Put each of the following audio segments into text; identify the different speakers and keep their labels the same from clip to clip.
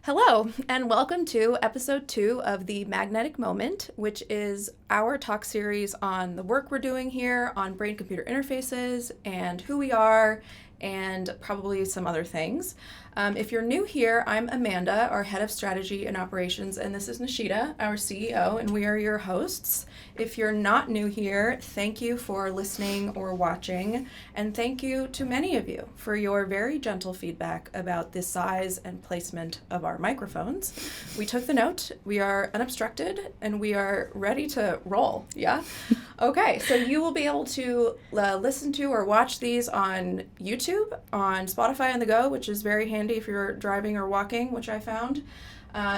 Speaker 1: Hello, and welcome to episode 2 of the Magnetic Moment, which is our talk series on the work we're doing here on brain-computer interfaces and who we are, and probably some other things. If you're new here, I'm Amanda, our head of strategy and operations, and this is Nishita, our CEO, and we are your hosts. If you're not new here, thank you for listening or watching, and thank you to many of you for your very gentle feedback about the size and placement of our microphones. We took the note, we are unobstructed, and we are ready to roll, yeah? Okay, so you will be able to listen to or watch these on YouTube, on Spotify on the go, which is very handy if you're driving or walking, which I found,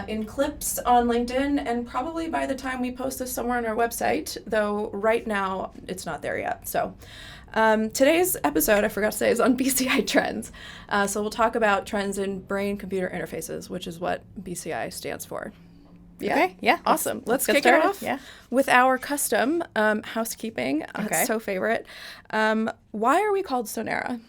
Speaker 1: in clips on LinkedIn, and probably by the time we post this somewhere on our website, though right now it's not there yet. So today's episode, I forgot to say, is on BCI trends. So we'll talk about trends in brain-computer interfaces, which is what BCI stands for. Yeah.
Speaker 2: Okay. Yeah.
Speaker 1: Awesome. Let's
Speaker 2: get
Speaker 1: kick it
Speaker 2: started.
Speaker 1: off
Speaker 2: Yeah.
Speaker 1: with our custom housekeeping.
Speaker 2: Okay.
Speaker 1: It's so favorite. Why are we called Sonera?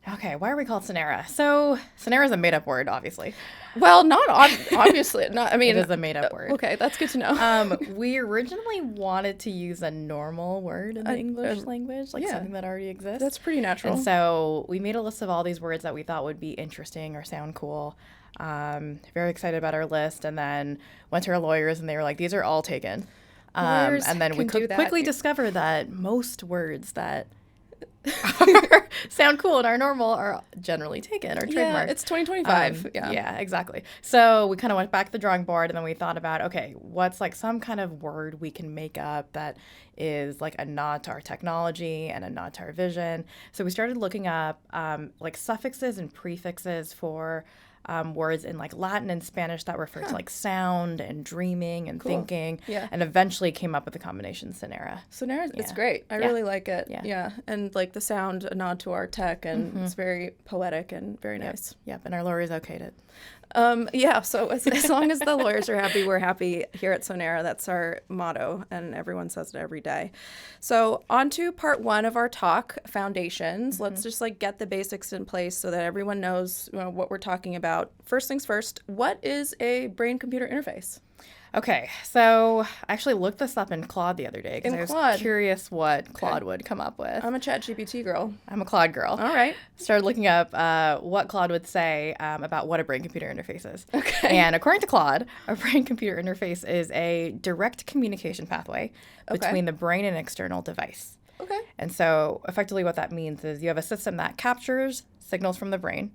Speaker 2: Okay. Why are we called Sonera? So Sonera is a made-up word, obviously.
Speaker 1: Well, not obviously. Not. I mean,
Speaker 2: It is a made-up word.
Speaker 1: Okay, that's good to know.
Speaker 2: We originally wanted to use a normal word in the English language, like something that already exists.
Speaker 1: That's pretty natural.
Speaker 2: And so we made a list of all these words that we thought would be interesting or sound cool. Very excited about our list, and then went to our lawyers, and they were like, "These are all taken."
Speaker 1: Lawyers
Speaker 2: And then we
Speaker 1: can do that.
Speaker 2: quickly discovered that most words that sound cool and are normal are generally taken or trademarked.
Speaker 1: Yeah, it's 2025.
Speaker 2: Yeah, exactly. So we kind of went back to the drawing board, and then we thought about, okay, what's like some kind of word we can make up that is like a nod to our technology and a nod to our vision. So we started looking up like suffixes and prefixes for words in like Latin and Spanish that refer to like sound and dreaming and thinking, and eventually came up with the combination Sonera.
Speaker 1: Sonera, it's great. I really like it.
Speaker 2: Yeah.
Speaker 1: And like the sound, a nod to our tech, and it's very poetic and very nice.
Speaker 2: Yep, and our lawyers okayed it.
Speaker 1: So as long as the lawyers are happy, we're happy here at Sonera. That's our motto, and everyone says it every day. So on to part 1 of our talk, foundations. Let's just like get the basics in place so that everyone knows what we're talking about. First things first, what is a brain-computer interface?
Speaker 2: Okay, so I actually looked this up in Claude the other day because I was
Speaker 1: Claude.
Speaker 2: curious what Claude would come up with.
Speaker 1: I'm a ChatGPT girl.
Speaker 2: I'm a Claude girl.
Speaker 1: All right.
Speaker 2: Started looking up what Claude would say about what a brain-computer interface is.
Speaker 1: Okay.
Speaker 2: And according to Claude, a brain-computer interface is a direct communication pathway between the brain and external device.
Speaker 1: Okay.
Speaker 2: And so effectively what that means is you have a system that captures signals from the brain.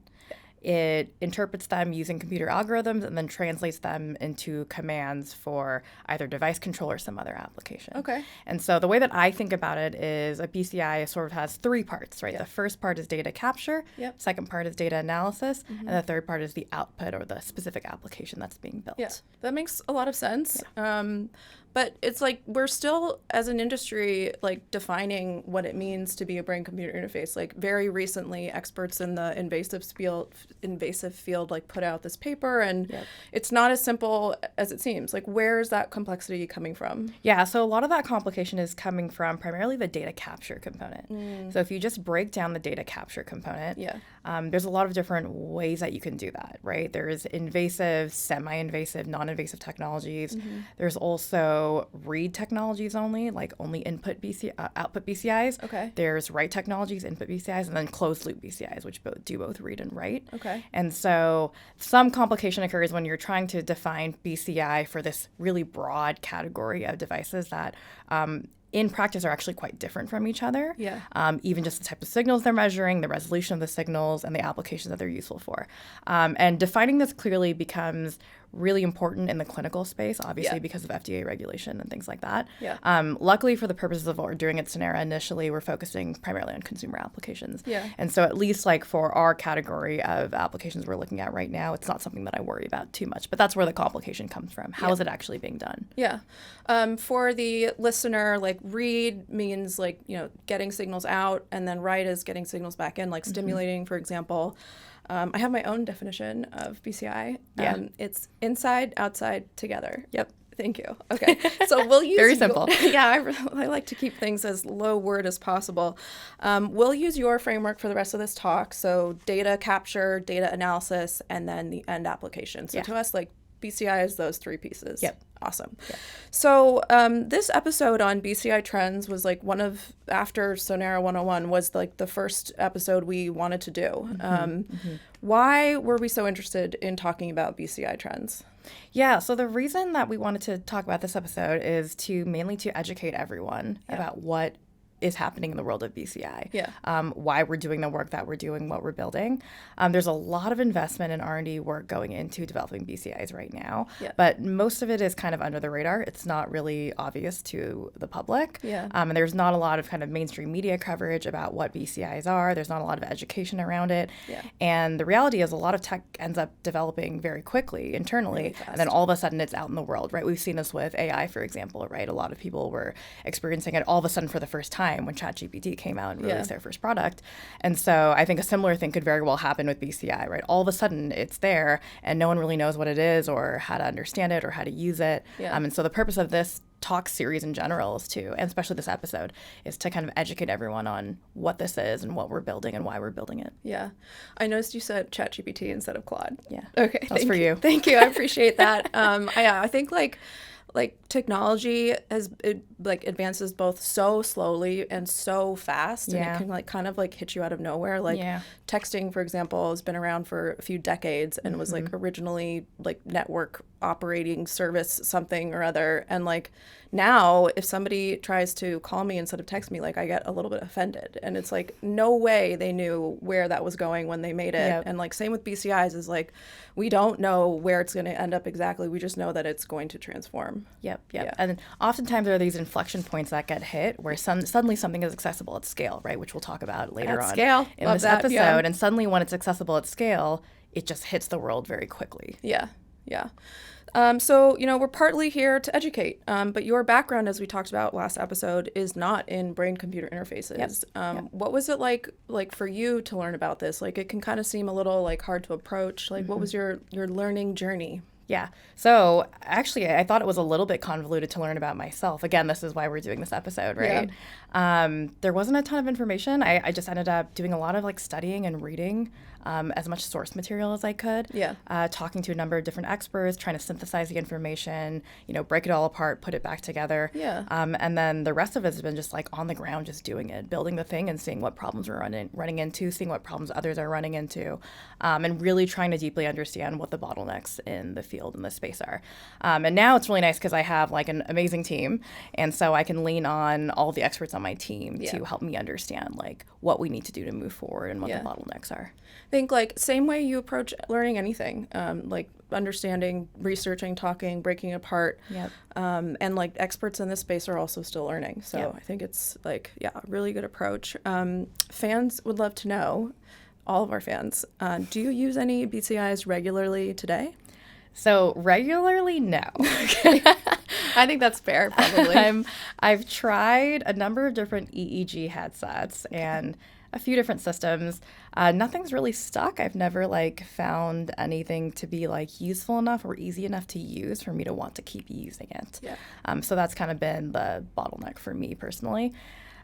Speaker 2: It interprets them using computer algorithms and then translates them into commands for either device control or some other application.
Speaker 1: Okay.
Speaker 2: And so the way that I think about it is a BCI sort of has 3 parts, right?
Speaker 1: Yeah.
Speaker 2: The first part is data capture, second part is data analysis, and the third part is the output or the specific application that's being built.
Speaker 1: Yeah, that makes a lot of sense. But it's like we're still, as an industry, like defining what it means to be a brain-computer interface. Like very recently, experts in the invasive field like put out this paper, and it's not as simple as it seems. Like, where's that complexity coming from?
Speaker 2: Yeah, so a lot of that complication is coming from primarily the data capture component. So if you just break down the data capture component, there's a lot of different ways that you can do that, right? There's invasive, semi-invasive, non-invasive technologies. There's also read technologies only, like only output BCIs.
Speaker 1: Okay.
Speaker 2: There's write technologies, input BCIs, and then closed loop BCIs, which do both read and write.
Speaker 1: Okay.
Speaker 2: And so some complication occurs when you're trying to define BCI for this really broad category of devices that in practice are actually quite different from each other.
Speaker 1: Yeah.
Speaker 2: Even just the type of signals they're measuring, the resolution of the signals, and the applications that they're useful for. And defining this clearly becomes really important in the clinical space, obviously because of FDA regulation and things like that. Luckily for the purposes of what we're doing at Sonera, initially we're focusing primarily on consumer applications. And so at least like for our category of applications we're looking at right now, it's not something that I worry about too much. But that's where the complication comes from. How is it actually being done?
Speaker 1: For the listener, like read means like, getting signals out, and then write is getting signals back in, like stimulating, for example. I have my own definition of BCI. It's inside, outside, together. Thank you. Okay. So we'll use
Speaker 2: Very simple.
Speaker 1: I like to keep things as low word as possible. We'll use your framework for the rest of this talk. So data capture, data analysis, and then the end application. So to us, like BCI is those three pieces.
Speaker 2: Yep.
Speaker 1: Awesome. Yep. So this episode on BCI trends was like after Sonera 101 was like the first episode we wanted to do. Why were we so interested in talking about BCI trends?
Speaker 2: Yeah, so the reason that we wanted to talk about this episode is mainly to educate everyone about what is happening in the world of BCI, why we're doing the work that we're doing, what we're building. There's a lot of investment in R&D work going into developing BCIs right now, but most of it is kind of under the radar. It's not really obvious to the public, and there's not a lot of kind of mainstream media coverage about what BCIs are. There's not a lot of education around it, and the reality is a lot of tech ends up developing very quickly internally, and then all of a sudden it's out in the world, right? We've seen this with AI, for example, right? A lot of people were experiencing it all of a sudden for the first time when ChatGPT came out and released their first product. And so I think a similar thing could very well happen with BCI, right? All of a sudden it's there and no one really knows what it is or how to understand it or how to use it. And so the purpose of this talk series in general is to, and especially this episode, is to kind of educate everyone on what this is and what we're building and why we're building it.
Speaker 1: Yeah. I noticed you said ChatGPT instead of Claude.
Speaker 2: Yeah.
Speaker 1: Okay.
Speaker 2: That's for you.
Speaker 1: Thank you. I appreciate that. I think like technology advances both so slowly and so fast, and it can like kind of like hit you out of nowhere. Like texting, for example, has been around for a few decades and was like originally like network operating service something or other, and like now if somebody tries to call me instead of text me, like I get a little bit offended, and it's like no way they knew where that was going when they made it. And like same with BCIs is like we don't know where it's going to end up exactly, we just know that it's going to transform.
Speaker 2: And oftentimes there are these inflection points that get hit where suddenly something is accessible at scale, right, which we'll talk about later on in this episode. And suddenly when it's accessible at scale, it just hits the world very quickly.
Speaker 1: So, we're partly here to educate, but your background, as we talked about last episode, is not in brain-computer interfaces. What was it like for you to learn about this? Like, it can kind of seem a little, like, hard to approach. Like, what was your learning journey?
Speaker 2: Yeah. So actually, I thought it was a little bit convoluted to learn about myself. Again, this is why we're doing this episode, right? There wasn't a ton of information. I just ended up doing a lot of like studying and reading as much source material as I could. Talking to a number of different experts, trying to synthesize the information, break it all apart, put it back together. And then the rest of it has been just like on the ground, just doing it, building the thing and seeing what problems we're running into, seeing what problems others are running into, and really trying to deeply understand what the bottlenecks in the field and the space are. And now it's really nice because I have like an amazing team, and so I can lean on all the experts on my team to help me understand like what we need to do to move forward and what the bottlenecks are.
Speaker 1: I think like same way you approach learning anything, like understanding, researching, talking, breaking apart, and like experts in this space are also still learning. So I think it's like, a really good approach. Fans would love to know, all of our fans, do you use any BCIs regularly today?
Speaker 2: So regularly, no.
Speaker 1: I think that's fair, probably.
Speaker 2: I've tried a number of different EEG headsets and a few different systems. Nothing's really stuck. I've never like found anything to be like useful enough or easy enough to use for me to want to keep using it. So that's kind of been the bottleneck for me personally.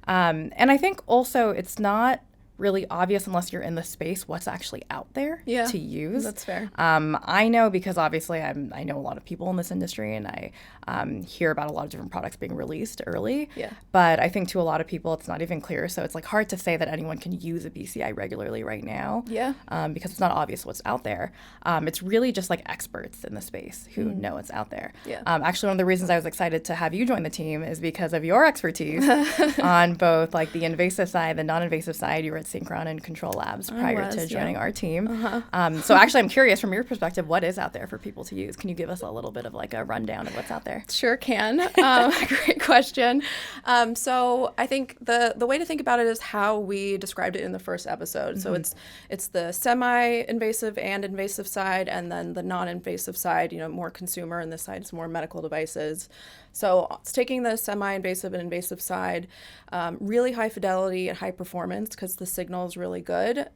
Speaker 2: And I think also it's not really obvious unless you're in the space what's actually out there to use.
Speaker 1: That's fair.
Speaker 2: I know because obviously I know a lot of people in this industry, and I hear about a lot of different products being released early. But I think to a lot of people it's not even clear. So it's like hard to say that anyone can use a BCI regularly right now. Because it's not obvious what's out there. It's really just like experts in the space who know what's out there. Actually, one of the reasons I was excited to have you join the team is because of your expertise on both like the invasive side, the non-invasive side. You were at Synchron and Control Labs prior to joining our team. So actually, I'm curious from your perspective, what is out there for people to use? Can you give us a little bit of like a rundown of what's out there?
Speaker 1: Sure can. Great question. So I think the way to think about it is how we described it in the first episode. So it's the semi-invasive and invasive side, and then the non-invasive side, more consumer, and this side is more medical devices. So it's taking the semi-invasive and invasive side, really high fidelity and high performance because the signal is really good.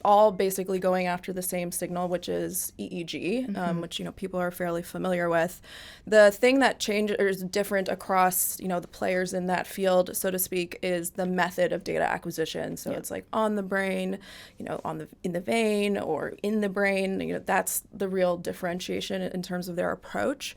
Speaker 1: All basically going after the same signal, which is EEG, which people are fairly familiar with. The thing that changes or is different across the players in that field, so to speak, is the method of data acquisition. So it's like on the brain, in the vein or in the brain. That's the real differentiation in terms of their approach.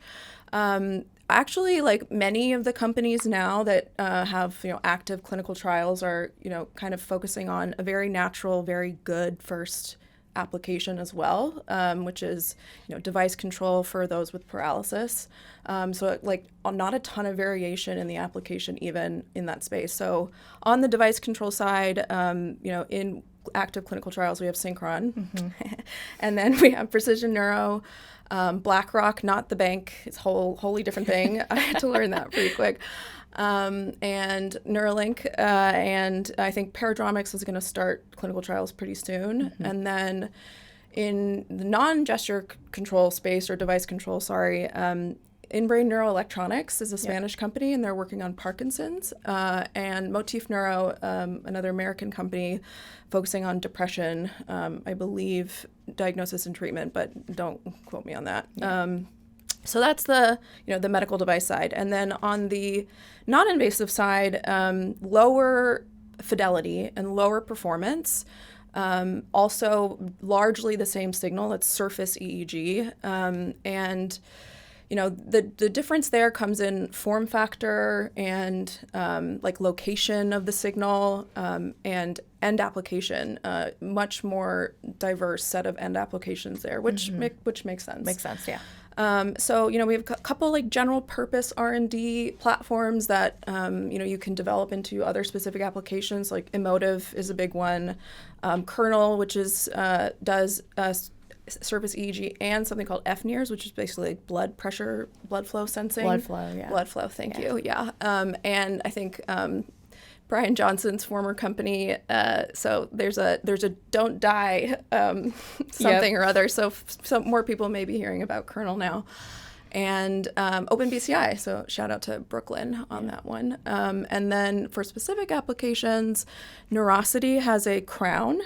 Speaker 1: Actually, like many of the companies now that have active clinical trials are kind of focusing on a very natural, very good first application as well, which is device control for those with paralysis. So like not a ton of variation in the application even in that space. So on the device control side, in active clinical trials we have Synchron, and then we have Precision Neuro. BlackRock, not the bank, it's a wholly different thing. I had to learn that pretty quick. And Neuralink, and I think Paradromics is going to start clinical trials pretty soon. And then in the non-gesture control space, or device control, In-Brain Neuroelectronics is a Spanish company, and they're working on Parkinson's. And Motif Neuro, another American company, focusing on depression, I believe, diagnosis and treatment, but don't quote me on that. So that's the the medical device side. And then on the non-invasive side, lower fidelity and lower performance. Also largely the same signal, it's surface EEG. And the difference there comes in form factor and like location of the signal and end application. Much more diverse set of end applications there, which makes sense.
Speaker 2: Makes sense, yeah.
Speaker 1: So we have a couple like general purpose R&D platforms that you can develop into other specific applications. Like Emotive is a big one. Kernel, which does surface EEG, and something called FNIRS, which is basically like blood flow sensing.
Speaker 2: Blood flow, yeah.
Speaker 1: Blood flow, thank you, yeah. And I think Brian Johnson's former company, so there's a don't die something or other, so more people may be hearing about Kernel now. And Open BCI, so shout out to Brooklyn on that one. And then for specific applications, Neurosity has a crown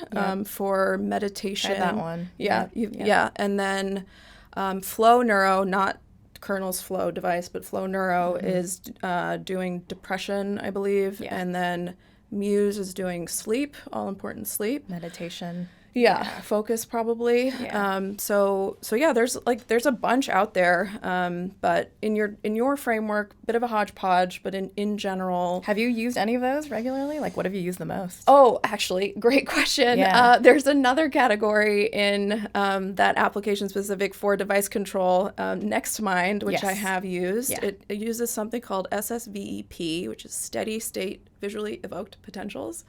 Speaker 1: for meditation.
Speaker 2: Tried that one.
Speaker 1: Yeah. And then Flow Neuro, not Kernel's Flow device, but Flow Neuro is doing depression, I believe. Yeah. And then Muse is doing sleep, all important sleep.
Speaker 2: Meditation.
Speaker 1: Yeah, focus probably.
Speaker 2: Yeah.
Speaker 1: So yeah, there's a bunch out there. But in your framework, bit of a hodgepodge, but in general.
Speaker 2: Have you used any of those regularly? Like, what have you used the most?
Speaker 1: Oh, actually, great question.
Speaker 2: Yeah.
Speaker 1: There's another category in that application specific for device control, NextMind, which I have used.
Speaker 2: Yeah.
Speaker 1: It uses something called SSVEP, which is steady state visually evoked potentials.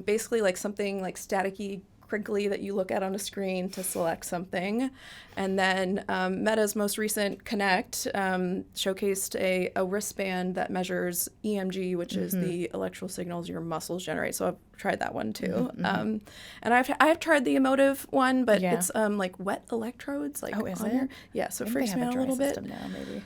Speaker 1: Basically like something like staticky, crinkly that you look at on a screen to select something. And then Meta's most recent Connect showcased a wristband that measures EMG, which is the electrical signals your muscles generate. So I've tried that one too. And I've tried the Emotive one, but it's like wet electrodes. Like,
Speaker 2: oh, is it?
Speaker 1: Yeah, so it
Speaker 2: maybe
Speaker 1: freaks me out a little bit.
Speaker 2: Now, maybe.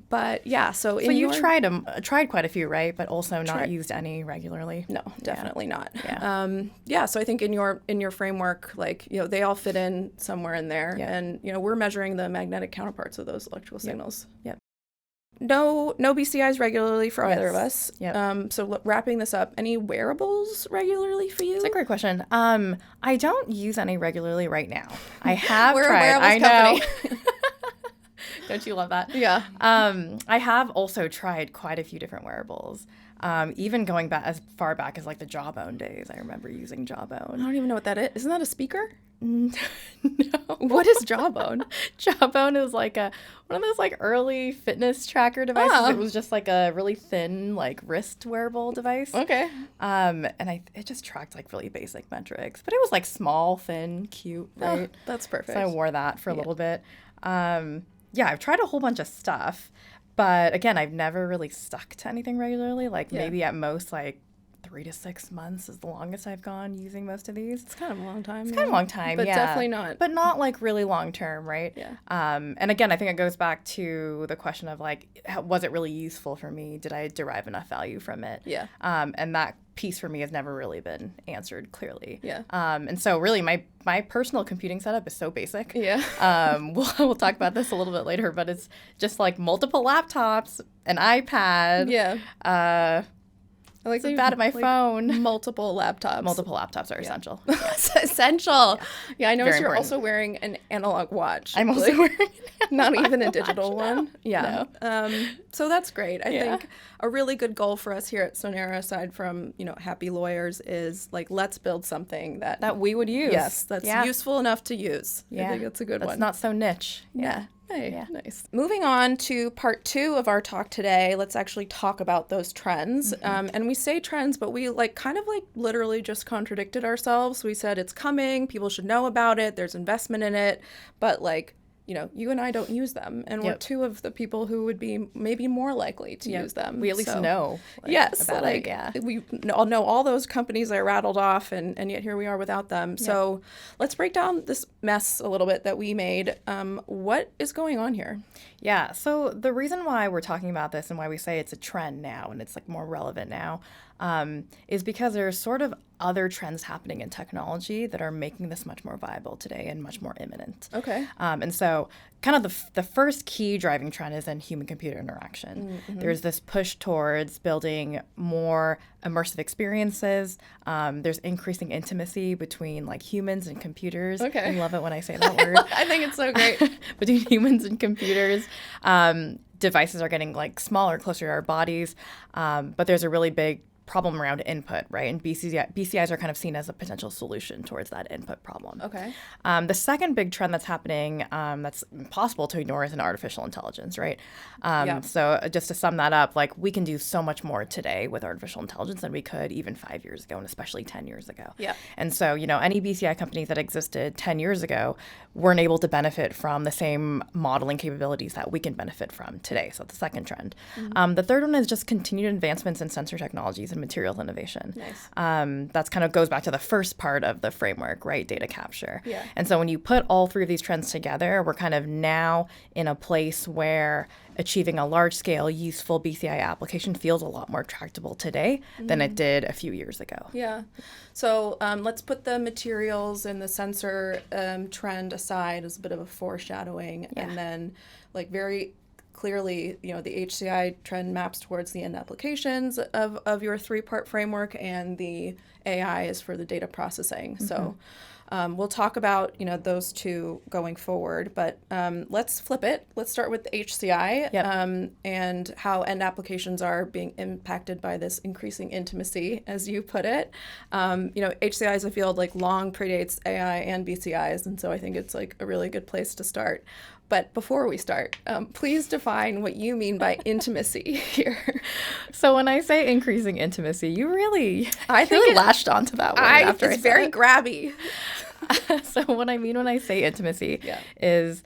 Speaker 1: But yeah, so
Speaker 2: you tried quite a few, right? But also not used any regularly.
Speaker 1: No, definitely not.
Speaker 2: Yeah.
Speaker 1: So I think in your framework, like they all fit in somewhere in there, and we're measuring the magnetic counterparts of those electrical signals.
Speaker 2: Yep.
Speaker 1: No BCIs regularly for either of us.
Speaker 2: Yep.
Speaker 1: So wrapping this up, any wearables regularly for you?
Speaker 2: That's a great question. I don't use any regularly right now. I have
Speaker 1: We're
Speaker 2: tried.
Speaker 1: a wearables company.
Speaker 2: Don't you love that?
Speaker 1: Yeah.
Speaker 2: I have also tried quite a few different wearables. Even going back as far back as like the Jawbone days. I remember using Jawbone.
Speaker 1: I don't even know what that is. Isn't that a speaker?
Speaker 2: No.
Speaker 1: What is Jawbone?
Speaker 2: Jawbone is like one of those like early fitness tracker devices.
Speaker 1: Oh.
Speaker 2: It was just like a really thin like wrist wearable device.
Speaker 1: Okay.
Speaker 2: And it just tracked like really basic metrics, but it was like small, thin, cute, right?
Speaker 1: Oh, that's perfect.
Speaker 2: So I wore that for a little bit. Yeah, I've tried a whole bunch of stuff, but again, I've never really stuck to anything regularly. Like maybe at most like 3 to 6 months is the longest I've gone using most of these.
Speaker 1: It's kind of a long time.
Speaker 2: It's kind of a long time,
Speaker 1: but
Speaker 2: yeah.
Speaker 1: definitely not.
Speaker 2: But not like really long term, right?
Speaker 1: Yeah.
Speaker 2: And again, I think it goes back to the question of like, was it really useful for me? Did I derive enough value from it?
Speaker 1: Yeah.
Speaker 2: And that piece for me has never really been answered clearly.
Speaker 1: Yeah.
Speaker 2: And so really my personal computing setup is so basic.
Speaker 1: Yeah.
Speaker 2: We'll talk about this a little bit later, but it's just like multiple laptops, an iPad.
Speaker 1: Yeah.
Speaker 2: I like the bat at my phone.
Speaker 1: Multiple laptops.
Speaker 2: Multiple laptops are essential.
Speaker 1: It's essential. Yeah, I noticed
Speaker 2: Very
Speaker 1: you're
Speaker 2: important.
Speaker 1: also wearing an analog watch.
Speaker 2: I'm also wearing
Speaker 1: not even a digital one.
Speaker 2: Yeah.
Speaker 1: So that's great. I
Speaker 2: Yeah.
Speaker 1: think a really good goal for us here at Sonera, aside from, happy lawyers, is like, let's build something that
Speaker 2: we would use.
Speaker 1: yes, that's useful enough to use.
Speaker 2: Yeah.
Speaker 1: I think that's a good
Speaker 2: That's
Speaker 1: one.
Speaker 2: not so niche.
Speaker 1: Yeah. Hey,
Speaker 2: Yeah.
Speaker 1: nice. Moving on to part 2 of our talk today, let's actually talk about those trends. And we say trends, but we kind of literally just contradicted ourselves. We said it's coming, people should know about it, there's investment in it, but you and I don't use them, and we're two of the people who would be maybe more likely to use them.
Speaker 2: We at least know.
Speaker 1: Yes,
Speaker 2: about it. Yeah.
Speaker 1: We all know all those companies I rattled off, and yet here we are without them. So let's break down this mess a little bit that we made. What is going on here?
Speaker 2: Yeah. So the reason why we're talking about this and why we say it's a trend now and it's more relevant now is because there's sort of other trends happening in technology that are making this much more viable today and much more imminent.
Speaker 1: Okay.
Speaker 2: And so kind of the first key driving trend is in human-computer interaction. Mm-hmm. There's this push towards building more immersive experiences. There's increasing intimacy between humans and computers.
Speaker 1: Okay.
Speaker 2: I love it when I say that word.
Speaker 1: I think it's so great.
Speaker 2: Between humans and computers. Devices are getting smaller, closer to our bodies. But there's a really big problem around input, right? And BCIs are kind of seen as a potential solution towards that input problem.
Speaker 1: Okay.
Speaker 2: The second big trend that's happening that's impossible to ignore is in artificial intelligence, right? So just to sum that up, we can do so much more today with artificial intelligence than we could even 5 years ago, and especially 10 years ago.
Speaker 1: Yeah. And
Speaker 2: so, any BCI companies that existed 10 years ago weren't able to benefit from the same modeling capabilities that we can benefit from today. So that's the second trend. Mm-hmm. The third one is just continued advancements in sensor technologies and materials innovation.
Speaker 1: Nice.
Speaker 2: That's kind of goes back to the first part of the framework, right? Data capture.
Speaker 1: Yeah.
Speaker 2: And so when you put all three of these trends together, we're kind of now in a place where achieving a large-scale, useful BCI application feels a lot more tractable today than it did a few years ago.
Speaker 1: Yeah. So let's put the materials and the sensor trend aside as a bit of a foreshadowing, and then very clearly, the HCI trend maps towards the end applications of your 3-part framework, and the AI is for the data processing. Mm-hmm. So we'll talk about, those two going forward, but let's flip it. Let's start with the HCI and how end applications are being impacted by this increasing intimacy, as you put it. HCI as a field long predates AI and BCIs, and so I think it's a really good place to start. But before we start, please define what you mean by intimacy here.
Speaker 2: So when I say increasing intimacy, you really, latched onto that one.
Speaker 1: It's very grabby.
Speaker 2: So what I mean when I say intimacy is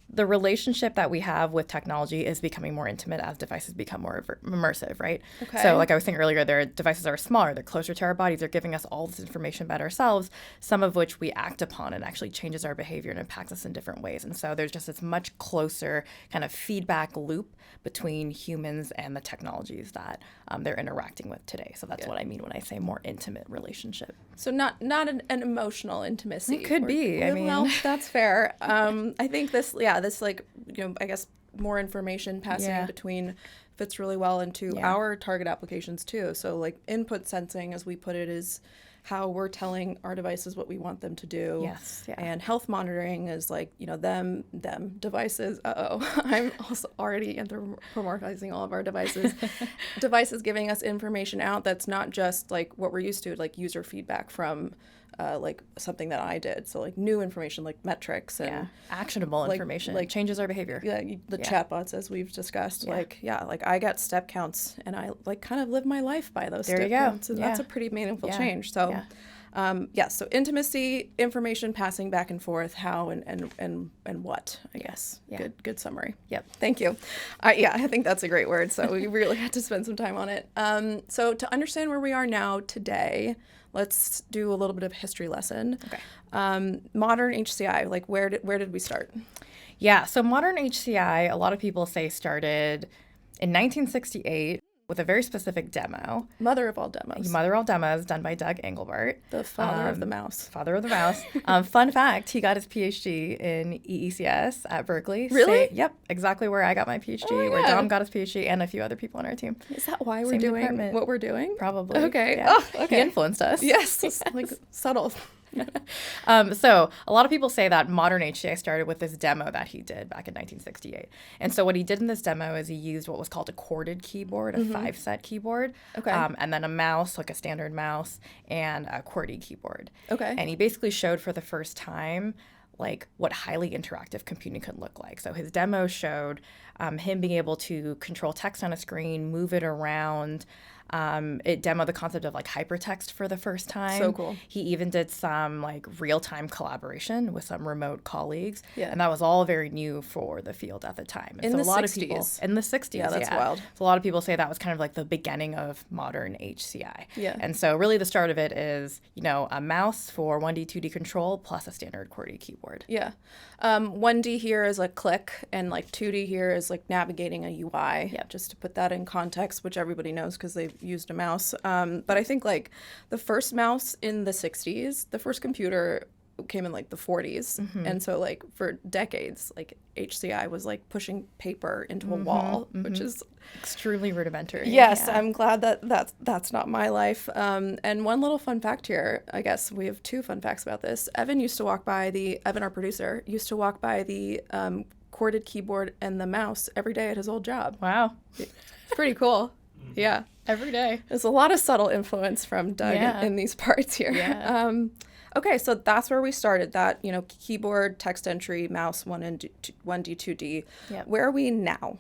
Speaker 2: the relationship that we have with technology is becoming more intimate as devices become more immersive, right?
Speaker 1: Okay.
Speaker 2: So like I was saying earlier, their devices are smaller, they're closer to our bodies, they're giving us all this information about ourselves, some of which we act upon and actually changes our behavior and impacts us in different ways. And so there's just this much closer kind of feedback loop between humans and the technologies that they're interacting with today. So that's what I mean when I say more intimate relationship.
Speaker 1: So not an emotional intimacy.
Speaker 2: It could be.
Speaker 1: Well, that's fair. I think this I guess more information passing between fits really well into our target applications too. So input sensing, as we put it, is how we're telling our devices what we want them to do.
Speaker 2: Yes. Yeah.
Speaker 1: And health monitoring is them devices. I'm also already anthropomorphizing all of our devices. Devices giving us information out that's not just what we're used to, user feedback from something that I did. So new information, metrics and
Speaker 2: actionable information, changes our behavior.
Speaker 1: Yeah, the chatbots, as we've discussed. I got step counts, and I kind of live my life by those step counts, and that's a pretty meaningful change. So Yeah, so intimacy, information passing back and forth, how and what, I guess.
Speaker 2: Yeah.
Speaker 1: Good summary.
Speaker 2: Yep.
Speaker 1: Thank you. Yeah, I think that's a great word, so we really had to spend some time on it. So to understand where we are now today, let's do a little bit of history lesson.
Speaker 2: Okay.
Speaker 1: Modern HCI, like where did we start?
Speaker 2: Yeah, so modern HCI, a lot of people say started in 1968 with a very specific demo.
Speaker 1: Mother of all demos.
Speaker 2: Mother of all demos, done by Doug Engelbart.
Speaker 1: The father of the mouse.
Speaker 2: Father of the mouse. Fun fact, he got his PhD in EECS at Berkeley.
Speaker 1: Really?
Speaker 2: Yep, exactly where I got my PhD, where
Speaker 1: God.
Speaker 2: Dom got his PhD, and a few other people on our team.
Speaker 1: Is that why we're
Speaker 2: Same
Speaker 1: doing
Speaker 2: department.
Speaker 1: what we're doing?
Speaker 2: Probably.
Speaker 1: Okay.
Speaker 2: Yeah.
Speaker 1: Oh, okay.
Speaker 2: He influenced us.
Speaker 1: Yes, it's like subtle.
Speaker 2: So a lot of people say that modern HCI started with this demo that he did back in 1968. And so what he did in this demo is he used what was called a corded keyboard, a 5-set keyboard,
Speaker 1: Okay.
Speaker 2: And then a mouse, like a standard mouse, and a QWERTY keyboard.
Speaker 1: Okay.
Speaker 2: And he basically showed for the first time like what highly interactive computing could look like. So his demo showed him being able to control text on a screen, move it around. It demoed the concept of like hypertext for the first time.
Speaker 1: So cool.
Speaker 2: He even did some like real-time collaboration with some remote colleagues.
Speaker 1: Yeah.
Speaker 2: And that was all very new for the field at the time. And
Speaker 1: In
Speaker 2: so
Speaker 1: the
Speaker 2: a lot
Speaker 1: 60s.
Speaker 2: of people in the 60s.
Speaker 1: Yeah, that's wild.
Speaker 2: So a lot of people say that was kind of like the beginning of modern HCI.
Speaker 1: Yeah.
Speaker 2: And so really the start of it is, a mouse for 1D, 2D control plus a standard QWERTY keyboard.
Speaker 1: Yeah. 1D here is like click, and like 2D here is like navigating a UI.
Speaker 2: Yeah.
Speaker 1: Just to put that in context, which everybody knows because they've used a mouse. But I think like the first mouse in the 60s, the first computer came in like the 40s. And so like for decades, like HCI was like pushing paper into a wall, which is
Speaker 2: Extremely rudimentary.
Speaker 1: yes,
Speaker 2: Yeah.
Speaker 1: I'm glad that's not my life. And one little fun fact here, I guess we have two fun facts about this. Evan, our producer, used to walk by the corded keyboard and the mouse every day at his old job.
Speaker 2: Wow.
Speaker 1: It's pretty cool. Yeah.
Speaker 2: Every day.
Speaker 1: There's a lot of subtle influence from Doug
Speaker 2: Yeah.
Speaker 1: in these parts here.
Speaker 2: Yeah.
Speaker 1: Okay, so that's where we started. That, keyboard, text entry, mouse, 1D, 2D.
Speaker 2: Yep.
Speaker 1: Where are we now?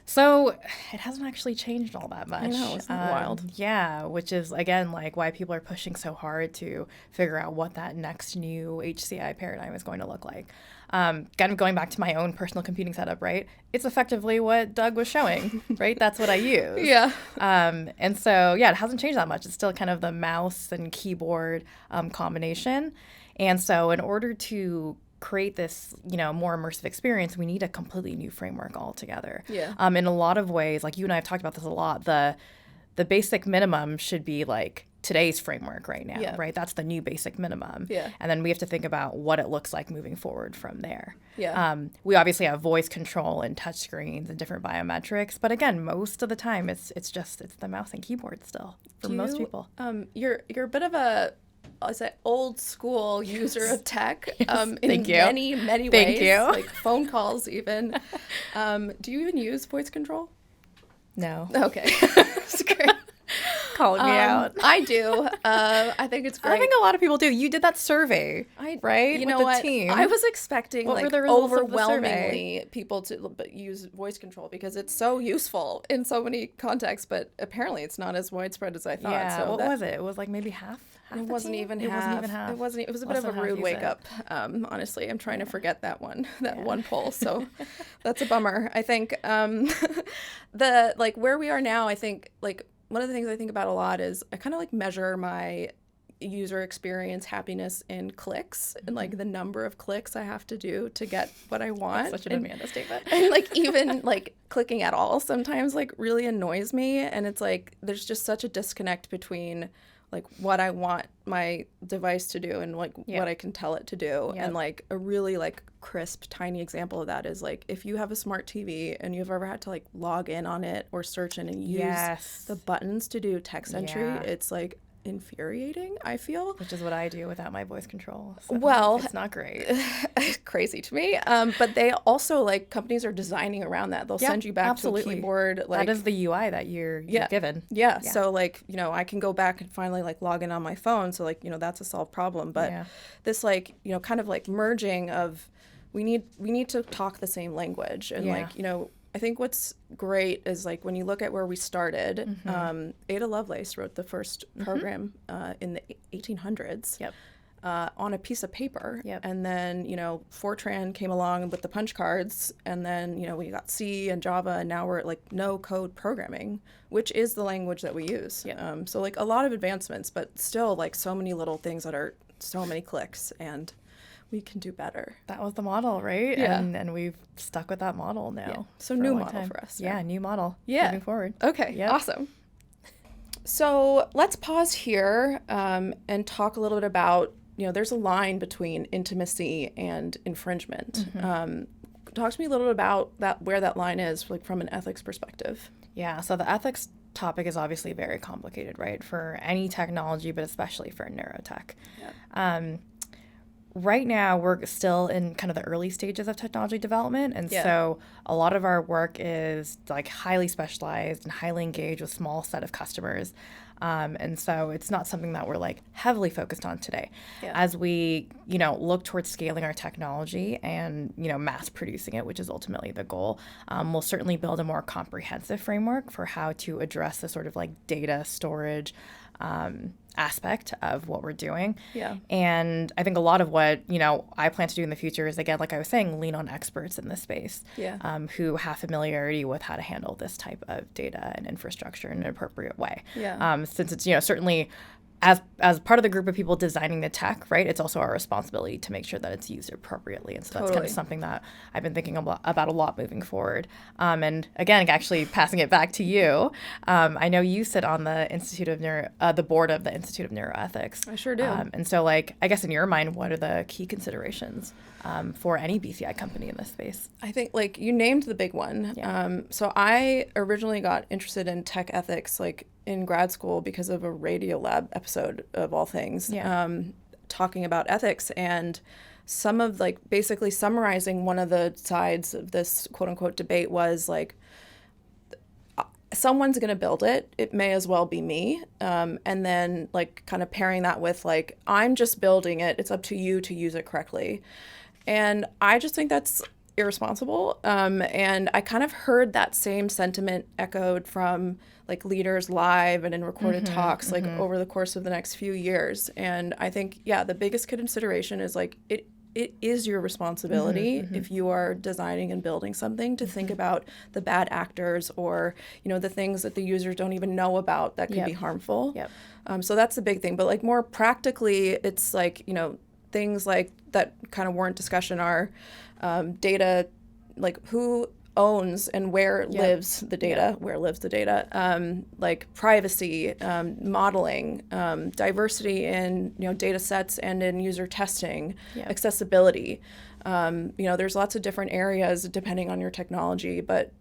Speaker 2: So it hasn't actually changed all that much.
Speaker 1: I know, isn't that wild?
Speaker 2: Yeah, which is, again, like why people are pushing so hard to figure out what that next new HCI paradigm is going to look like. Kind of going back to my own personal computing setup, right? It's effectively what Doug was showing, right? That's what I use.
Speaker 1: Yeah.
Speaker 2: And so, yeah, it hasn't changed that much. It's still kind of the mouse and keyboard combination. And so in order to create this, more immersive experience, we need a completely new framework altogether.
Speaker 1: Yeah.
Speaker 2: In a lot of ways, like you and I have talked about this a lot, the basic minimum should be like today's framework right now,
Speaker 1: Yeah.
Speaker 2: right? That's the new basic minimum.
Speaker 1: Yeah.
Speaker 2: And then we have to think about what it looks like moving forward from there.
Speaker 1: Yeah.
Speaker 2: We obviously have voice control and touch screens and different biometrics, but again, most of the time it's the mouse and keyboard still for most people.
Speaker 1: You're a bit of a, I'll say, old school user of tech in
Speaker 2: Thank you.
Speaker 1: many ways.
Speaker 2: Thank you.
Speaker 1: Like phone calls even. Do you even use voice control?
Speaker 2: No.
Speaker 1: Okay. That's great.
Speaker 2: Calling me out.
Speaker 1: I do. I think it's great.
Speaker 2: I think a lot of people do. You did that survey, right?
Speaker 1: You
Speaker 2: with
Speaker 1: know
Speaker 2: the
Speaker 1: what?
Speaker 2: team.
Speaker 1: I was expecting
Speaker 2: What were
Speaker 1: like
Speaker 2: the results of the
Speaker 1: overwhelmingly people to use voice control because it's so useful in so many contexts, but apparently it's not as widespread as I thought.
Speaker 2: Yeah.
Speaker 1: So
Speaker 2: what was it? It was like maybe half.
Speaker 1: It
Speaker 2: the
Speaker 1: wasn't
Speaker 2: team?
Speaker 1: even
Speaker 2: It
Speaker 1: half.
Speaker 2: wasn't even half.
Speaker 1: It was a bit
Speaker 2: Less
Speaker 1: of a
Speaker 2: than half
Speaker 1: rude
Speaker 2: use
Speaker 1: wake
Speaker 2: it.
Speaker 1: up. Honestly, I'm trying to forget that one poll. So that's a bummer. I think the like where we are now. I think like one of the things I think about a lot is I kind of like measure my user experience happiness in clicks and like the number of clicks I have to do to get what I want.
Speaker 2: Such an Amanda statement.
Speaker 1: And like even like clicking at all sometimes like really annoys me, and it's like there's just such a disconnect between like what I want my device to do and like what I can tell it to do.
Speaker 2: Yep.
Speaker 1: And like a really like crisp tiny example of that is like if you have a smart TV and you've ever had to like log in on it or search in and use
Speaker 2: Yes.
Speaker 1: the buttons to do text entry,
Speaker 2: Yeah.
Speaker 1: it's like infuriating, I feel.
Speaker 2: Which is what I do without my voice control. So
Speaker 1: Well,
Speaker 2: it's not great.
Speaker 1: crazy to me. But they also like companies are designing around that. They'll send you back
Speaker 2: absolutely.
Speaker 1: to a keyboard. Like
Speaker 2: That is the UI that you're given.
Speaker 1: Yeah. So like, I can go back and finally like log in on my phone. So like, that's a solved problem. But this like, kind of like merging of we need to talk the same language and like, I think what's great is like when you look at where we started, Ada Lovelace wrote the first program in the 1800s.
Speaker 2: Yep.
Speaker 1: On a piece of paper.
Speaker 2: Yep.
Speaker 1: And then, Fortran came along with the punch cards, and then, we got C and Java, and now we're at like no code programming, which is the language that we use.
Speaker 2: Yep.
Speaker 1: So like a lot of advancements, but still like so many little things that are so many clicks, and we can do better.
Speaker 2: That was the model, right?
Speaker 1: Yeah.
Speaker 2: And we've stuck with that model now.
Speaker 1: Yeah. So new model for us.
Speaker 2: Yeah, new model.
Speaker 1: Yeah.
Speaker 2: Moving forward.
Speaker 1: Okay,
Speaker 2: Yep.
Speaker 1: awesome. So let's pause here and talk a little bit about, there's a line between intimacy and infringement. Talk to me a little bit about that, where that line is, like from an ethics perspective.
Speaker 2: Yeah, so the ethics topic is obviously very complicated, right, for any technology, but especially for neurotech.
Speaker 1: Yeah.
Speaker 2: Right now, we're still in kind of the early stages of technology development, and so a lot of our work is like highly specialized and highly engaged with small set of customers. And so it's not something that we're like heavily focused on today.
Speaker 1: Yeah.
Speaker 2: As we, look towards scaling our technology and, mass producing it, which is ultimately the goal, we'll certainly build a more comprehensive framework for how to address the sort of like data storage aspect of what we're doing.
Speaker 1: Yeah.
Speaker 2: And I think a lot of what, I plan to do in the future is, again, like I was saying, lean on experts in this space who have familiarity with how to handle this type of data and infrastructure in an appropriate way.
Speaker 1: Yeah.
Speaker 2: Since it's, certainly as part of the group of people designing the tech, right, it's also our responsibility to make sure that it's used appropriately. And so that's kind of something that I've been thinking about a lot moving forward. And again, actually passing it back to you, I know you sit on the the board of the Institute of Neuroethics.
Speaker 1: I sure do.
Speaker 2: And so, like, I guess in your mind, what are the key considerations for any BCI company in this space?
Speaker 1: I think, like, you named the big one.
Speaker 2: Yeah.
Speaker 1: So I originally got interested in tech ethics, like, in grad school because of a Radiolab episode of all things, talking about ethics, and some of like basically summarizing one of the sides of this quote unquote debate was like, someone's going to build it. It may as well be me. And then like kind of pairing that with like, I'm just building it. It's up to you to use it correctly. And I just think that's irresponsible. And I kind of heard that same sentiment echoed from like leaders live and in recorded talks, like over the course of the next few years. And I think, the biggest consideration is like, it is your responsibility if you are designing and building something to think about the bad actors or, the things that the users don't even know about that could be harmful. So that's the big thing. But like more practically, it's like, things like that kind of warrant discussion are data, like who owns and where lives the data, like privacy, modeling, diversity in, data sets and in user testing, accessibility. There's lots of different areas depending on your technology, but,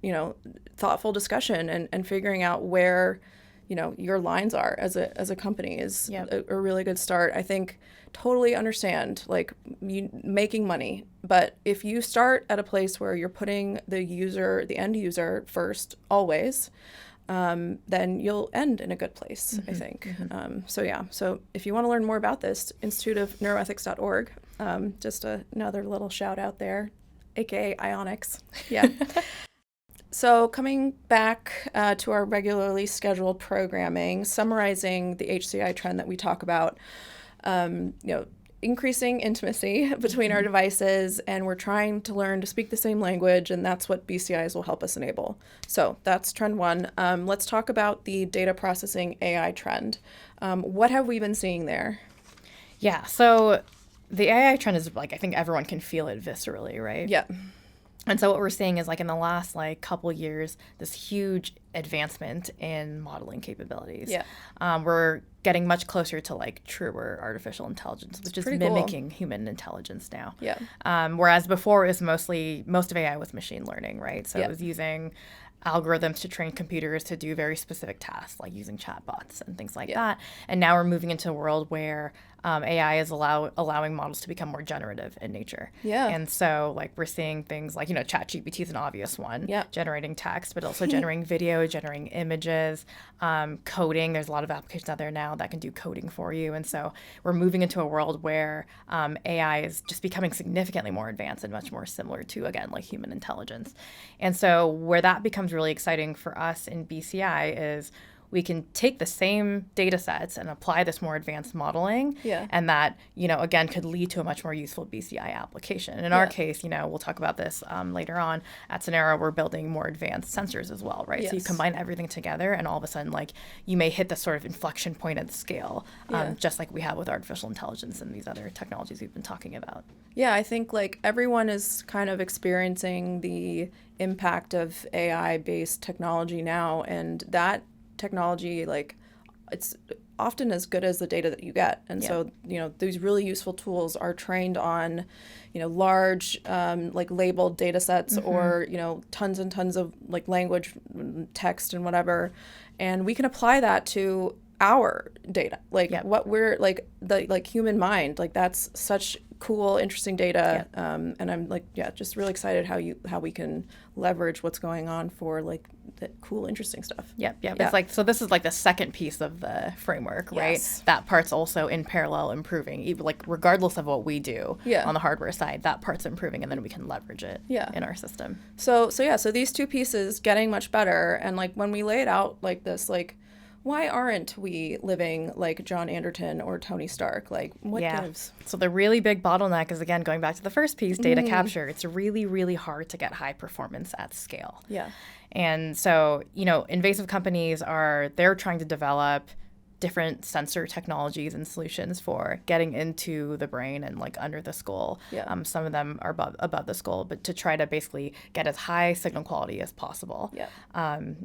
Speaker 1: thoughtful discussion and figuring out where, your lines are as a company is a really good start. I think totally understand like you making money, but if you start at a place where you're putting the end user first always, then you'll end in a good place, I think. So if you want to learn more about this, instituteofneuroethics.org, just another little shout out there, aka Ionics. So coming back to our regularly scheduled programming, summarizing the HCI trend that we talk about, increasing intimacy between our devices, and we're trying to learn to speak the same language, and that's what BCIs will help us enable. So that's trend one. Let's talk about the data processing AI trend. What have we been seeing there?
Speaker 2: Yeah, so the AI trend is like, I think everyone can feel it viscerally, right?
Speaker 1: Yeah.
Speaker 2: And so what we're seeing is like in the last like couple years, this huge advancement in modeling capabilities. We're getting much closer to like truer artificial intelligence, which is mimicking human intelligence now. Whereas before it was most of AI was machine learning, right? So it was using algorithms to train computers to do very specific tasks, like using chatbots and things like that. And now we're moving into a world where AI is allowing models to become more generative in nature.
Speaker 1: Yeah.
Speaker 2: And so like we're seeing things like, ChatGPT is an obvious one, generating text, but also generating video, generating images, coding. There's a lot of applications out there now that can do coding for you. And so we're moving into a world where AI is just becoming significantly more advanced and much more similar to, again, like human intelligence. And so where that becomes really exciting for us in BCI is we can take the same data sets and apply this more advanced modeling. And that, again, could lead to a much more useful BCI application. In our case, we'll talk about this later on. At Sonera, we're building more advanced sensors as well, right? So you combine everything together and all of a sudden, like, you may hit this sort of inflection point at scale, just like we have with artificial intelligence and these other technologies we've been talking about.
Speaker 1: Yeah, I think like everyone is kind of experiencing the impact of AI-based technology now, and that technology, like, it's often as good as the data that you get. And so, these really useful tools are trained on, large, like labeled data sets or, tons and tons of like language, text and whatever. And we can apply that to our data, like what we're like, the like human mind, like that's such cool, interesting data. And I'm like, just really excited how we can leverage what's going on for like the cool, interesting stuff.
Speaker 2: It's like, so this is like the second piece of the framework, right? That part's also in parallel improving, even like regardless of what we do on the hardware side, that part's improving, and then we can leverage it in our system.
Speaker 1: So these two pieces getting much better, and like when we lay it out like this, like, why aren't we living like John Anderton or Tony Stark? Like, what gives?
Speaker 2: So the really big bottleneck is, again, going back to the first piece, data capture. It's really, really hard to get high performance at scale. And so, invasive companies they're trying to develop different sensor technologies and solutions for getting into the brain and like under the skull. Some of them are above the skull, but to try to basically get as high signal quality as possible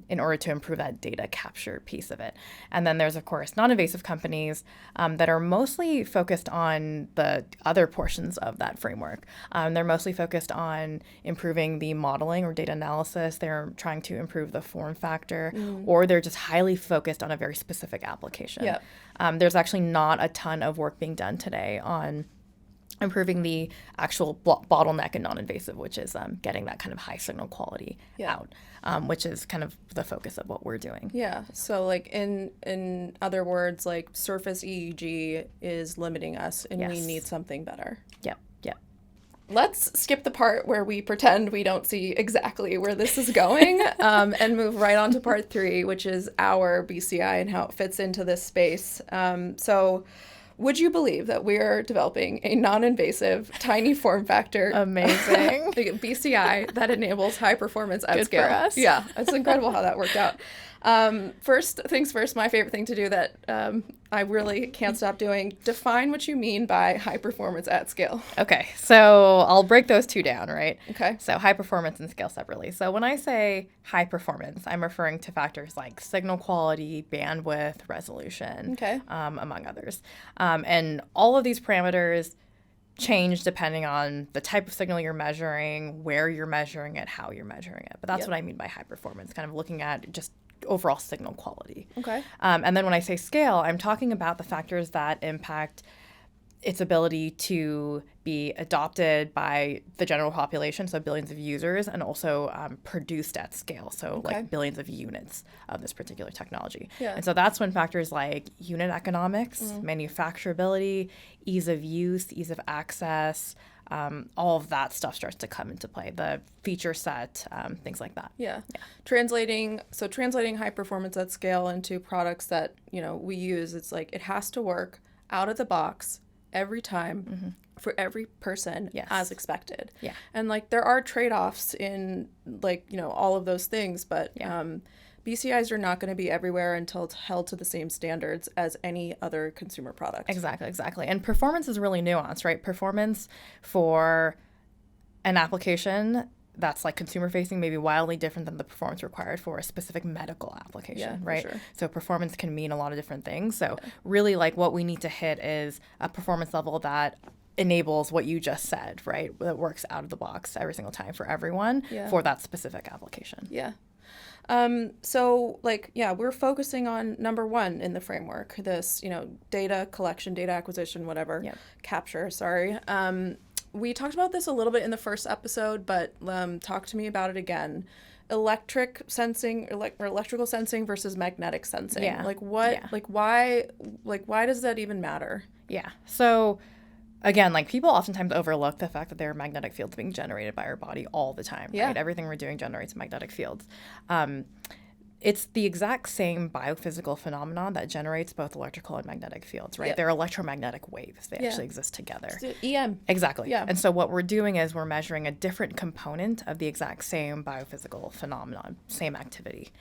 Speaker 2: in order to improve that data capture piece of it. And then there's, of course, non-invasive companies that are mostly focused on the other portions of that framework. They're mostly focused on improving the modeling or data analysis. They're trying to improve the form factor, or they're just highly focused on a very specific application. There's actually not a ton of work being done today on improving the actual bottleneck in non-invasive, which is getting that kind of high signal quality out, which is kind of the focus of what we're doing.
Speaker 1: So like in other words, like surface EEG is limiting us, and we need something better. Let's skip the part where we pretend we don't see exactly where this is going and move right on to part 3, which is our BCI and how it fits into this space. So would you believe that we are developing a non-invasive, tiny form factor
Speaker 2: amazing
Speaker 1: BCI that enables high performance at
Speaker 2: Good
Speaker 1: scale?
Speaker 2: For us.
Speaker 1: It's incredible how that worked out. First things first, my favorite thing to do that I really can't stop doing, define what you mean by high performance at scale.
Speaker 2: Okay, so I'll break those two down, right?
Speaker 1: Okay.
Speaker 2: So high performance and scale separately. So when I say high performance, I'm referring to factors like signal quality, bandwidth, resolution, among others. And all of these parameters change depending on the type of signal you're measuring, where you're measuring it, how you're measuring it. But that's what I mean by high performance, kind of looking at just overall signal quality. And then when I say scale, I'm talking about the factors that impact its ability to be adopted by the general population, so billions of users, and also produced at scale, so like billions of units of this particular technology. And so that's when factors like unit economics, manufacturability, ease of use, ease of access, all of that stuff starts to come into play. The feature set, things like that.
Speaker 1: Translating high performance at scale into products that we use. It's like it has to work out of the box every time for every person as expected. And like there are trade-offs in like all of those things, but BCIs are not going to be everywhere until it's held to the same standards as any other consumer product.
Speaker 2: Exactly. And performance is really nuanced, right? Performance for an application that's like consumer facing may be wildly different than the performance required for a specific medical application, right?
Speaker 1: Sure.
Speaker 2: So performance can mean a lot of different things. So really like what we need to hit is a performance level that enables what you just said, right? That works out of the box every single time for everyone for that specific application.
Speaker 1: So like, yeah, we're focusing on number one in the framework, this, data collection, data acquisition, whatever,
Speaker 2: Yep.
Speaker 1: capture, sorry. We talked about this a little bit in the first episode, but talk to me about it again. Electric sensing, or electrical sensing versus magnetic sensing.
Speaker 2: Yeah.
Speaker 1: Like what,
Speaker 2: Yeah.
Speaker 1: why does that even matter?
Speaker 2: Yeah. So again, like people oftentimes overlook the fact that there are magnetic fields being generated by our body all the time,
Speaker 1: Yeah.
Speaker 2: right? Everything we're doing generates magnetic fields. It's the exact same biophysical phenomenon that generates both electrical and magnetic fields, right?
Speaker 1: Yep.
Speaker 2: They're electromagnetic waves. They
Speaker 1: Yeah.
Speaker 2: actually exist together.
Speaker 1: EM.
Speaker 2: Exactly.
Speaker 1: Yeah.
Speaker 2: And so what we're doing is we're measuring a different component of the exact same biophysical phenomenon, same activity.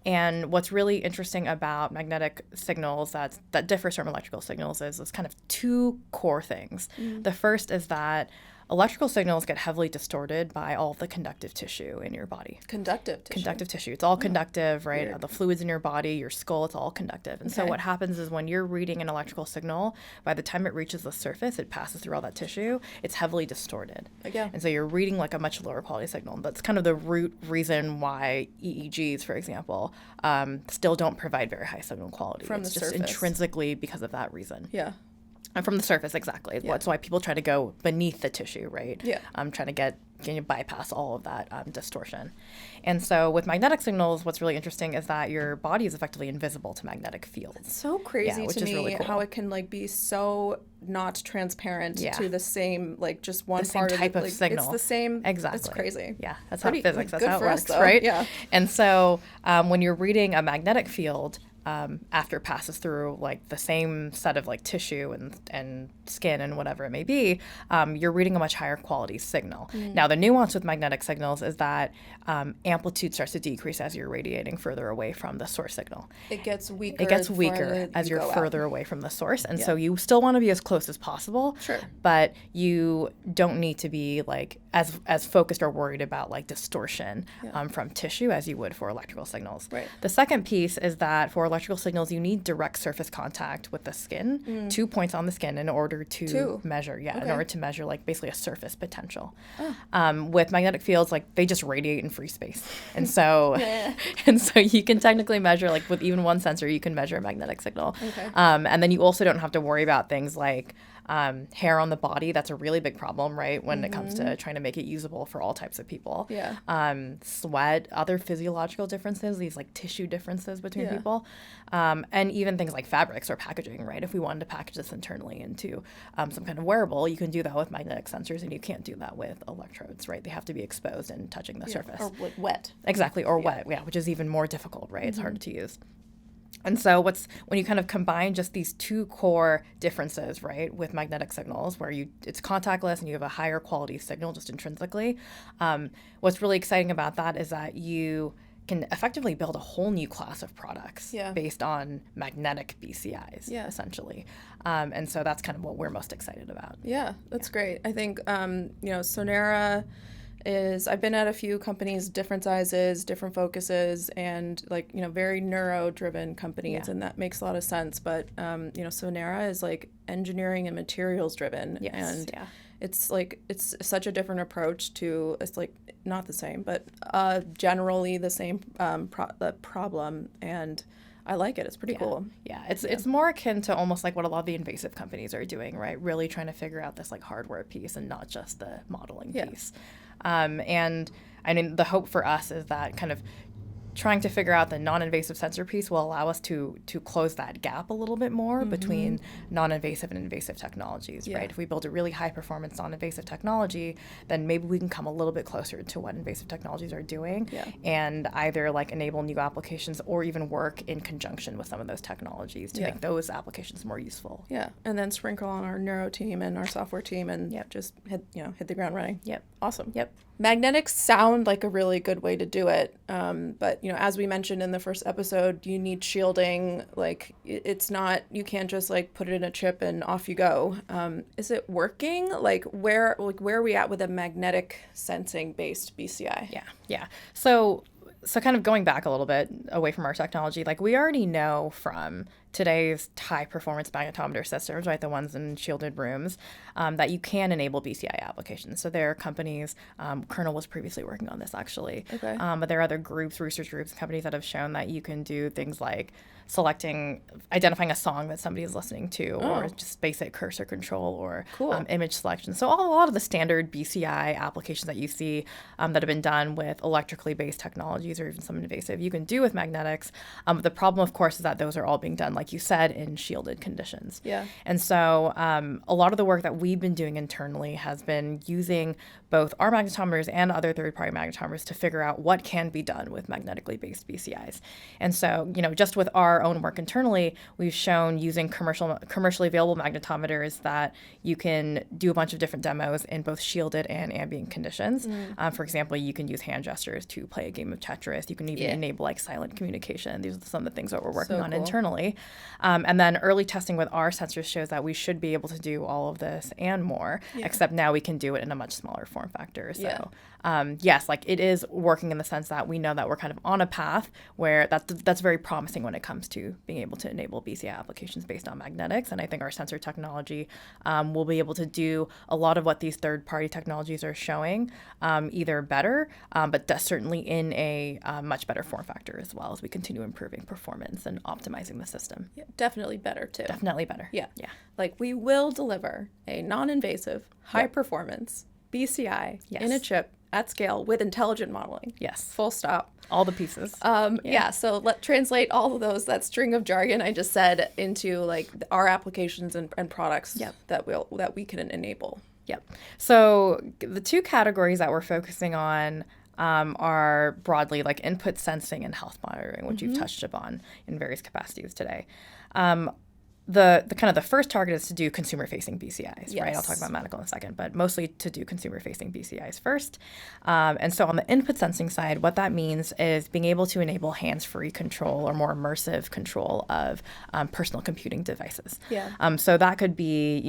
Speaker 2: And what's really interesting about magnetic signals that differs from electrical signals is kind of two core things. The first is that electrical signals get heavily distorted by all of the conductive tissue in your body.
Speaker 1: Conductive tissue.
Speaker 2: Conductive tissue. It's all conductive, right?
Speaker 1: Weird.
Speaker 2: The fluids in your body, your skull, it's all conductive. And so
Speaker 1: Okay.
Speaker 2: what happens is when you're reading an electrical signal, by the time it reaches the surface, it passes through all that tissue, it's heavily distorted.
Speaker 1: Yeah.
Speaker 2: And so you're reading like a much lower quality signal. That's kind of the root reason why EEGs, for example, still don't provide very high signal quality.
Speaker 1: From
Speaker 2: it's
Speaker 1: the
Speaker 2: just
Speaker 1: surface.
Speaker 2: intrinsically because of that reason.
Speaker 1: Yeah.
Speaker 2: And from the surface, exactly.
Speaker 1: Yeah.
Speaker 2: That's why people try to go beneath the tissue, right?
Speaker 1: Yeah.
Speaker 2: Trying to bypass all of that distortion. And so with magnetic signals, what's really interesting is that your body is effectively invisible to magnetic fields.
Speaker 1: So crazy
Speaker 2: which
Speaker 1: to
Speaker 2: is
Speaker 1: me
Speaker 2: really cool.
Speaker 1: how it can like be so not transparent
Speaker 2: Yeah.
Speaker 1: to the same, like just one
Speaker 2: The same
Speaker 1: part
Speaker 2: type
Speaker 1: of
Speaker 2: of
Speaker 1: it. Like,
Speaker 2: signal.
Speaker 1: It's the same.
Speaker 2: Exactly.
Speaker 1: It's crazy.
Speaker 2: Yeah, that's
Speaker 1: Pretty,
Speaker 2: how physics,
Speaker 1: like,
Speaker 2: that's
Speaker 1: good
Speaker 2: how it
Speaker 1: for us,
Speaker 2: works,
Speaker 1: though.
Speaker 2: right?
Speaker 1: Yeah.
Speaker 2: And so when you're reading a magnetic field, after it passes through like the same set of like tissue and skin and whatever it may be, you're reading a much higher quality signal. Now, the nuance with magnetic signals is that amplitude starts to decrease as you're radiating further away from the source signal.
Speaker 1: It gets weaker.
Speaker 2: It gets
Speaker 1: the
Speaker 2: weaker
Speaker 1: farther
Speaker 2: as
Speaker 1: you
Speaker 2: you're
Speaker 1: go out.
Speaker 2: further away from the source. And
Speaker 1: Yeah.
Speaker 2: so you still want to be as close as possible.
Speaker 1: Sure.
Speaker 2: But you don't need to be like as focused or worried about like distortion from tissue as you would for electrical signals.
Speaker 1: Right.
Speaker 2: The second piece is that for electrical signals, you need direct surface contact with the skin, 2 points on the skin in order to measure, in
Speaker 1: Okay.
Speaker 2: order to measure like basically a surface potential. With magnetic fields, like they just radiate in free space. And so, and so you can technically measure like with even one sensor, you can measure a magnetic signal.
Speaker 1: Okay.
Speaker 2: And then you also don't have to worry about things like hair on the body. That's a really big problem, right? When it comes to trying to make it usable for all types of people.
Speaker 1: Yeah.
Speaker 2: Sweat, other physiological differences, these like tissue differences between
Speaker 1: Yeah.
Speaker 2: people. And even things like fabrics or packaging, right? If we wanted to package this internally into some kind of wearable, you can do that with magnetic sensors, and you can't do that with electrodes, right? They have to be exposed and touching the surface.
Speaker 1: Or like wet.
Speaker 2: Exactly, or wet, which is even more difficult, right? It's harder to use. And so when you kind of combine just these two core differences, right, with magnetic signals, where it's contactless and you have a higher quality signal just intrinsically, what's really exciting about that is that you can effectively build a whole new class of products based on magnetic BCIs, essentially. And so that's kind of what we're most excited about.
Speaker 1: Yeah, that's great. I think, Sonera I've been at a few companies, different sizes, different focuses, and like, very neuro-driven companies, and that makes a lot of sense. But, Sonera is like engineering and materials driven.
Speaker 2: Yes,
Speaker 1: and it's like, it's such a different approach to, it's like not the same, but generally the same the problem. And I like it. It's pretty cool.
Speaker 2: Yeah, it's more akin to almost like what a lot of the invasive companies are doing, right? Really trying to figure out this like hardware piece and not just the modeling piece. And I mean, the hope for us is that kind of trying to figure out the non-invasive sensor piece will allow us to close that gap a little bit more between non-invasive and invasive technologies, right? If we build a really high-performance non-invasive technology, then maybe we can come a little bit closer to what invasive technologies are doing and either like enable new applications or even work in conjunction with some of those technologies to make those applications more useful.
Speaker 1: Yeah, and then sprinkle on our neuro team and our software team and just hit the ground running.
Speaker 2: Yep.
Speaker 1: Awesome.
Speaker 2: Yep.
Speaker 1: Magnetics sound like a really good way to do it, but as we mentioned in the first episode, you need shielding. Like it's not, you can't just like put it in a chip and off you go. Is it working? Like where are we at with a magnetic sensing based BCI?
Speaker 2: Yeah. So kind of going back a little bit away from our technology, like we already know from today's high performance magnetometer systems, right, the ones in shielded rooms, that you can enable BCI applications. So there are companies, Kernel was previously working on this actually, but there are other groups, research groups, companies that have shown that you can do things like identifying a song that somebody is listening to, or just basic cursor control, or image selection. So a lot of the standard BCI applications that you see that have been done with electrically based technologies or even some invasive, you can do with magnetics. The problem, of course, is that those are all being done, like you said, in shielded conditions.
Speaker 1: Yeah.
Speaker 2: And so a lot of the work that we've been doing internally has been using both our magnetometers and other third-party magnetometers to figure out what can be done with magnetically based BCIs. And so, just with our own work internally, we've shown using commercially available magnetometers that you can do a bunch of different demos in both shielded and ambient conditions. For example, you can use hand gestures to play a game of Tetris. You can even enable like silent communication. These are some of the things that we're working on internally. And then early testing with our sensors shows that we should be able to do all of this and more, except now we can do it in a much smaller form factor. So yes, like it is working in the sense that we know that we're kind of on a path where that's very promising when it comes to being able to enable BCI applications based on magnetics. And I think our sensor technology will be able to do a lot of what these third-party technologies are showing, either better, but certainly in a much better form factor as well as we continue improving performance and optimizing the system.
Speaker 1: Yeah, definitely better too.
Speaker 2: Definitely better.
Speaker 1: Yeah. Like we will deliver a non-invasive, high-performance BCI in a chip at scale with intelligent modeling.
Speaker 2: Yes.
Speaker 1: Full stop.
Speaker 2: All the pieces.
Speaker 1: So let's translate all of that string of jargon I just said into like our applications and products that we can enable.
Speaker 2: Yep. So the two categories that we're focusing on are broadly like input sensing and health monitoring, which you've touched upon in various capacities today. The kind of the first target is to do consumer-facing BCIs, right? I'll talk about medical in a second, but mostly to do consumer-facing BCIs first. And so on the input sensing side, what that means is being able to enable hands-free control or more immersive control of personal computing devices. So that could be,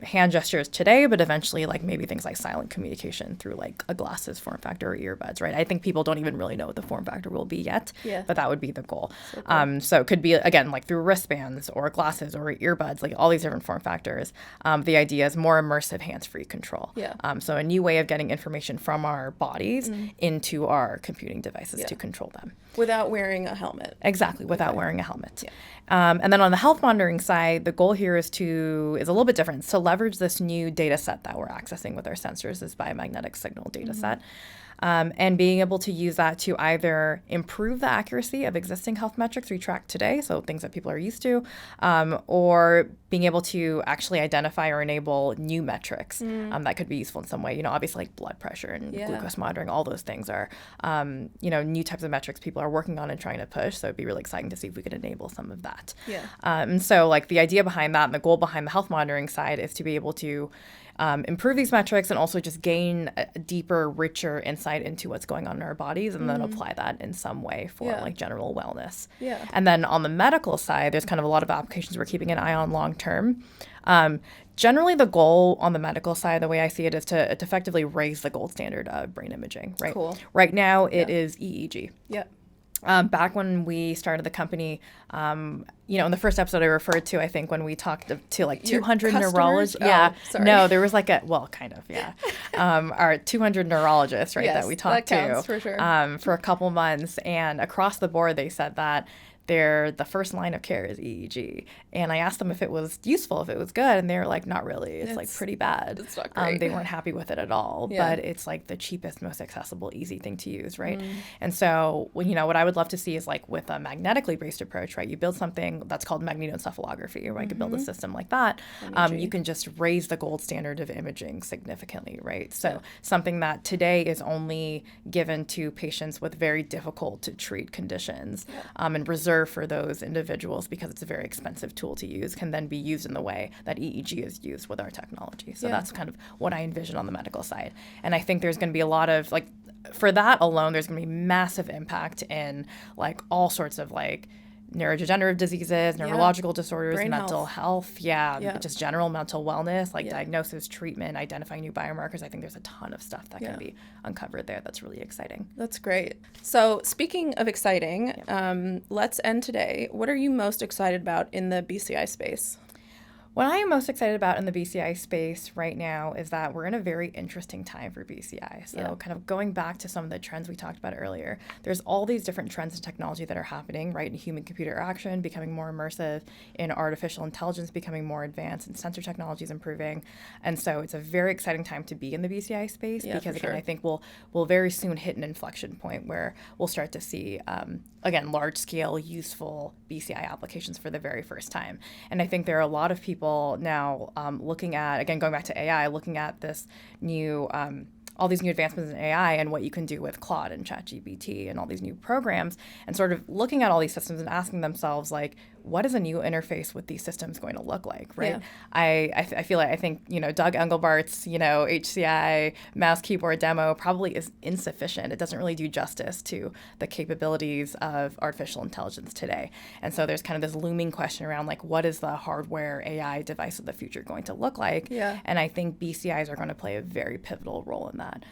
Speaker 2: hand gestures today, but eventually like maybe things like silent communication through like a glasses form factor or earbuds, right? I think people don't even really know what the form factor will be yet, but that would be the goal. So cool. So it could be, again, like through wristbands or glasses or earbuds, like all these different form factors. The idea is more immersive hands-free control. So a new way of getting information from our bodies into our computing devices to control them.
Speaker 1: Without wearing a helmet.
Speaker 2: Exactly, without wearing a helmet. And then on the health monitoring side, the goal here is a little bit different. It's to leverage this new data set that we're accessing with our sensors, this biomagnetic signal data set. And being able to use that to either improve the accuracy of existing health metrics we track today, so things that people are used to, or being able to actually identify or enable new metrics that could be useful in some way. Obviously like blood pressure and glucose monitoring, all those things are, new types of metrics people are working on and trying to push. So it'd be really exciting to see if we could enable some of that. And so like the idea behind that and the goal behind the health monitoring side is to be able to improve these metrics and also just gain a deeper, richer insight into what's going on in our bodies and then apply that in some way for like general wellness. And then on the medical side, there's kind of a lot of applications we're keeping an eye on long term. Generally, the goal on the medical side, the way I see it, is to effectively raise the gold standard of brain imaging. Right.
Speaker 1: Cool.
Speaker 2: Right now, it is EEG.
Speaker 1: Yep.
Speaker 2: Back when we started the company, in the first episode I referred to, I think when we talked to like 200 neurologists. No, there was like our 200 neurologists, right, that we talked to
Speaker 1: for sure.
Speaker 2: For a couple months. And across the board, they said that the first line of care is EEG. And I asked them if it was useful, if it was good, and they were like, not really. It's like pretty bad.
Speaker 1: It's not great.
Speaker 2: They weren't happy with it at all, but it's like the cheapest, most accessible, easy thing to use, right? And so, what I would love to see is like with a magnetically based approach, right? You build something that's called magnetoencephalography, right? You can build a system like that. You can just raise the gold standard of imaging significantly, right? So something that today is only given to patients with very difficult to treat conditions and reserved for those individuals because it's a very expensive tool to use, can then be used in the way that EEG is used with our technology. So that's kind of what I envision on the medical side. And I think there's going to be a lot of for that alone, there's going to be massive impact in like all sorts of like neurodegenerative diseases, neurological disorders,
Speaker 1: Brain
Speaker 2: mental health, just general mental wellness, like diagnosis, treatment, identifying new biomarkers. I think there's a ton of stuff that can be uncovered there that's really exciting.
Speaker 1: That's great. So speaking of exciting, let's end today. What are you most excited about in the BCI space?
Speaker 2: What I am most excited about in the BCI space right now is that we're in a very interesting time for BCI. So kind of going back to some of the trends we talked about earlier, there's all these different trends in technology that are happening, right? In human-computer interaction becoming more immersive, in artificial intelligence becoming more advanced, and sensor technology is improving. And so it's a very exciting time to be in the BCI space because, again, I think we'll very soon hit an inflection point where we'll start to see, again, large-scale, useful BCI applications for the very first time. And I think there are a lot of people now looking at, again, going back to AI, looking at this new, all these new advancements in AI and what you can do with Claude and ChatGPT and all these new programs, and sort of looking at all these systems and asking themselves, like, what is a new interface with these systems going to look like, right? I feel like, I think, Doug Engelbart's, HCI mouse keyboard demo probably is insufficient. It doesn't really do justice to the capabilities of artificial intelligence today. And so there's kind of this looming question around, like, what is the hardware AI device of the future going to look like? And I think BCIs are going to play a very pivotal role in that,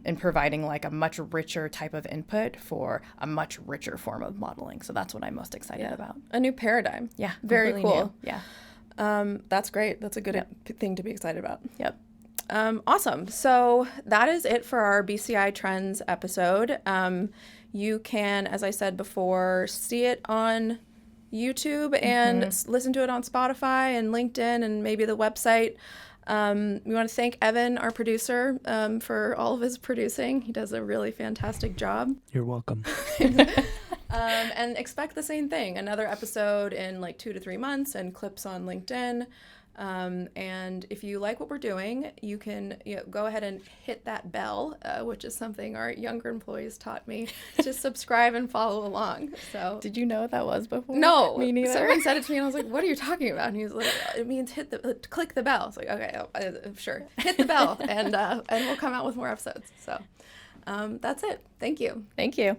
Speaker 2: in providing like a much richer type of input for a much richer form of modeling. So that's what I'm most excited about.
Speaker 1: A new paradigm. Very cool. That's great. That's a good thing to be excited about. Awesome. So that is it for our BCI Trends episode. You can, as I said before, see it on YouTube and listen to it on Spotify and LinkedIn and maybe the website. We want to thank Evan, our producer, for all of his producing. He does a really fantastic job.
Speaker 3: You're welcome.
Speaker 1: And expect the same thing, another episode in like 2 to 3 months and clips on LinkedIn. And if you like what we're doing, you can go ahead and hit that bell, which is something our younger employees taught me, to subscribe and follow along. So,
Speaker 2: did you know what that was before?
Speaker 1: No,
Speaker 2: me neither.
Speaker 1: Someone said it to me, and I was like, "What are you talking about?" And he was like, "It means click the bell." I was like, "Okay, sure, hit the bell, and we'll come out with more episodes." So, that's it. Thank you.
Speaker 2: Thank you.